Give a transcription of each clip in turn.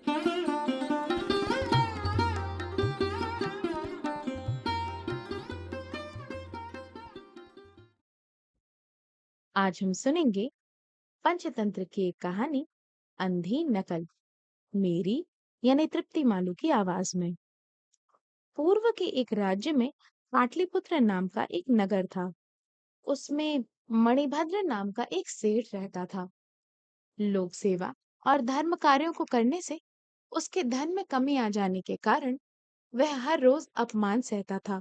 आज हम सुनेंगे पंचतंत्र की एक कहानी, अंधी नकल। मेरी यानी तृप्ति मालू की आवाज में। पूर्व के एक राज्य में पाटलिपुत्र नाम का एक नगर था। उसमें मणिभद्र नाम का एक सेठ रहता था। लोक सेवा और धर्म कार्यों को करने से उसके धन में कमी आ जाने के कारण वह हर रोज अपमान सहता था।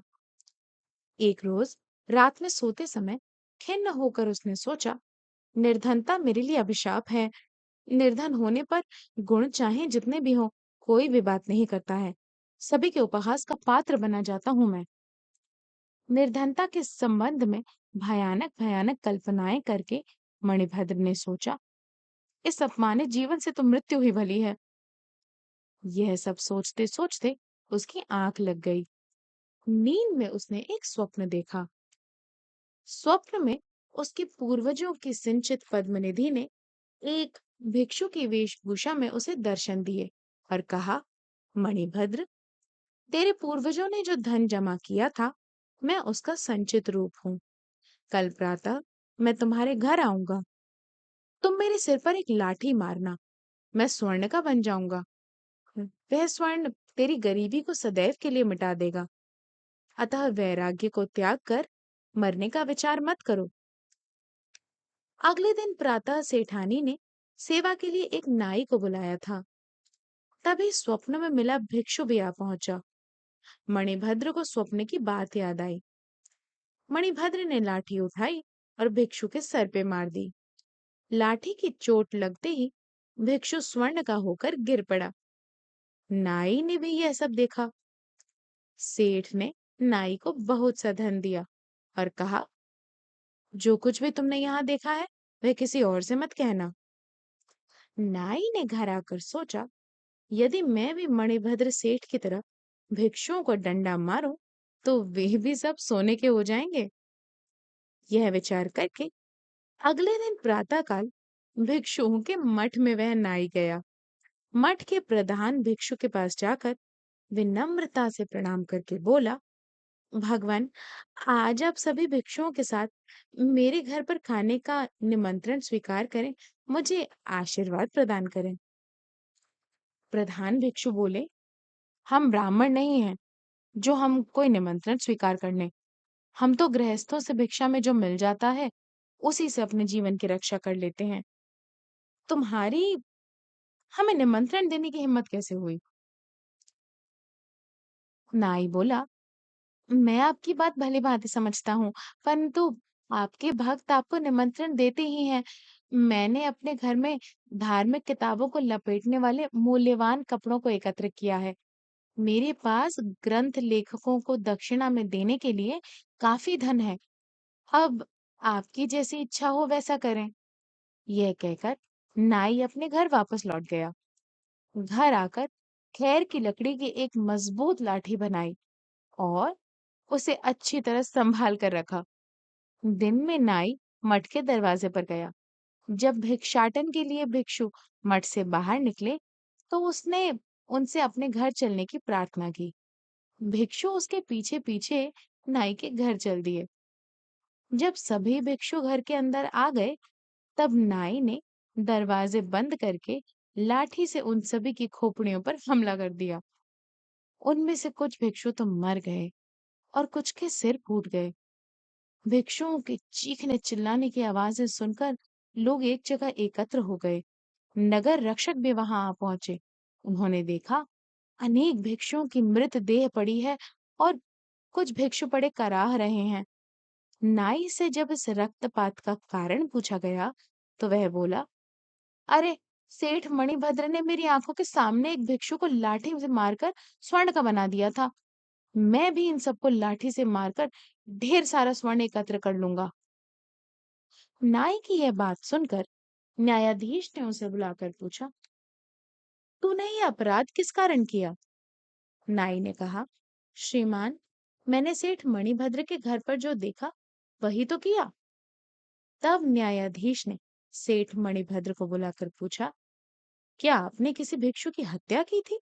एक रोज रात में सोते समय खिन्न होकर उसने सोचा, निर्धनता मेरे लिए अभिशाप है। निर्धन होने पर गुण चाहे जितने भी हों, कोई भी बात नहीं करता है। सभी के उपहास का पात्र बना जाता हूं मैं। निर्धनता के संबंध में भयानक भयानक कल्पनाएं करके मणिभद्र ने सोचा, इस अपमानित जीवन से तो मृत्यु ही भली है। यह सब सोचते सोचते उसकी आंख लग गई। नींद में उसने एक स्वप्न देखा। स्वप्न में उसके पूर्वजों की सिंचित पद्मनिधि ने एक भिक्षु की वेशभूषा में उसे दर्शन दिए और कहा, मणिभद्र, तेरे पूर्वजों ने जो धन जमा किया था, मैं उसका संचित रूप हूँ। कल प्रातः मैं तुम्हारे घर आऊंगा। तुम मेरे सिर पर एक लाठी मारना, मैं स्वर्ण का बन जाऊंगा। वह स्वर्ण तेरी गरीबी को सदैव के लिए मिटा देगा। अतः वैराग्य को त्याग कर मरने का विचार मत करो। अगले दिन प्रातः सेठानी ने सेवा के लिए एक नाई को बुलाया था। तभी स्वप्न में मिला भिक्षु भी आ पहुंचा। मणिभद्र को स्वप्न की बात याद आई। मणिभद्र ने लाठी उठाई और भिक्षु के सर पे मार दी। लाठी की चोट लगते ही भिक्षु स्वर्ण का होकर गिर पड़ा। नाई ने भी यह सब देखा। सेठ ने नाई को बहुत सा धन दिया और कहा, जो कुछ भी तुमने यहाँ देखा है वह किसी और से मत कहना। नाई ने घर आकर सोचा, यदि मैं भी मणिभद्र सेठ की तरह भिक्षुओं को डंडा मारूं, तो वे भी सब सोने के हो जाएंगे। यह विचार करके अगले दिन प्रातःकाल भिक्षुओं के मठ में वह नाई गया। मठ के प्रधान भिक्षु के पास जाकर विनम्रता से प्रणाम करके बोला, भगवान, आज आप सभी भिक्षुओं के साथ मेरे घर पर खाने का निमंत्रण स्वीकार करें, मुझे आशीर्वाद प्रदान करें। प्रधान भिक्षु बोले, हम ब्राह्मण नहीं हैं जो हम कोई निमंत्रण स्वीकार करने। हम तो गृहस्थों से भिक्षा में जो मिल जाता है, उसी से अपने जीवन की रक्षा कर लेते हैं। तुम्हारी हमें निमंत्रण देने की हिम्मत कैसे हुई? नाई बोला, मैं आपकी बात भली भांति समझता हूँ, परंतु आपके भक्त आपको निमंत्रण देते ही हैं। मैंने अपने घर में धार्मिक किताबों को लपेटने वाले मूल्यवान कपड़ों को एकत्र किया है। मेरे पास ग्रंथ लेखकों को दक्षिणा में देने के लिए काफी धन है। अब आपकी जैसी इच्छा हो वैसा करें। यह कहकर नाई अपने घर वापस लौट गया। घर आकर खैर की लकड़ी की एक मजबूत लाठी बनाई और उसे अच्छी तरह संभाल कर रखा। दिन में नाई मठ के दरवाजे पर गया। जब भिक्षाटन के लिए भिक्षु मठ से बाहर निकले, तो उसने उनसे अपने घर चलने की प्रार्थना की। भिक्षु उसके पीछे पीछे नाई के घर चल दिए। जब सभी भिक्षु घर के अंदर आ गए, तब नाई ने दरवाजे बंद करके लाठी से उन सभी की खोपड़ियों पर हमला कर दिया। उनमें से कुछ भिक्षु तो मर गए और कुछ के सिर फूट गए। भिक्षुओं के चीखने चिल्लाने की आवाजें सुनकर लोग एक जगह एकत्र हो गए। नगर रक्षक भी वहां आ पहुंचे। उन्होंने देखा, अनेक भिक्षुओं की मृत देह पड़ी है और कुछ भिक्षु पड़े कराह रहे हैं। नाई से जब इस रक्तपात का कारण पूछा गया, तो वह बोला, अरे, सेठ मणिभद्र ने मेरी आंखों के सामने एक भिक्षु को लाठी से मारकर स्वर्ण का बना दिया था। मैं भी इन सबको लाठी से मारकर ढेर सारा स्वर्ण एकत्र कर लूंगा। नाई की यह बात सुनकर न्यायाधीश ने उसे बुलाकर पूछा, तूने ये अपराध किस कारण किया? नाई ने कहा, श्रीमान, मैंने सेठ मणिभद्र के घर पर जो देखा वही तो किया। तब न्यायाधीश ने सेठ मणिभद्र को बुलाकर पूछा, क्या आपने किसी भिक्षु की हत्या की थी?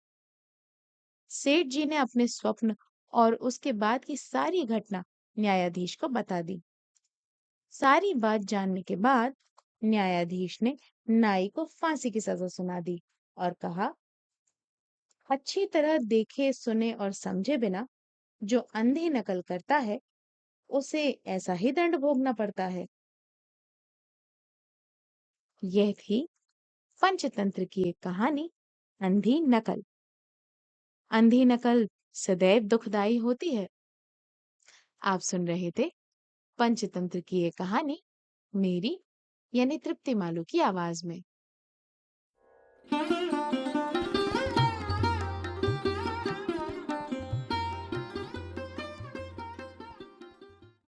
सेठ जी ने अपने स्वप्न और उसके बाद की सारी घटना न्यायाधीश को बता दी। सारी बात जानने के बाद न्यायाधीश ने नाई को फांसी की सजा सुना दी और कहा, अच्छी तरह देखे सुने और समझे बिना जो अंधी नकल करता है उसे ऐसा ही दंड भोगना पड़ता है। यह थी पंचतंत्र की एक कहानी, अंधी नकल। अंधी नकल सदैव दुखदाई होती है। आप सुन रहे थे पंचतंत्र की एक कहानी मेरी यानी तृप्ति मालू की आवाज में।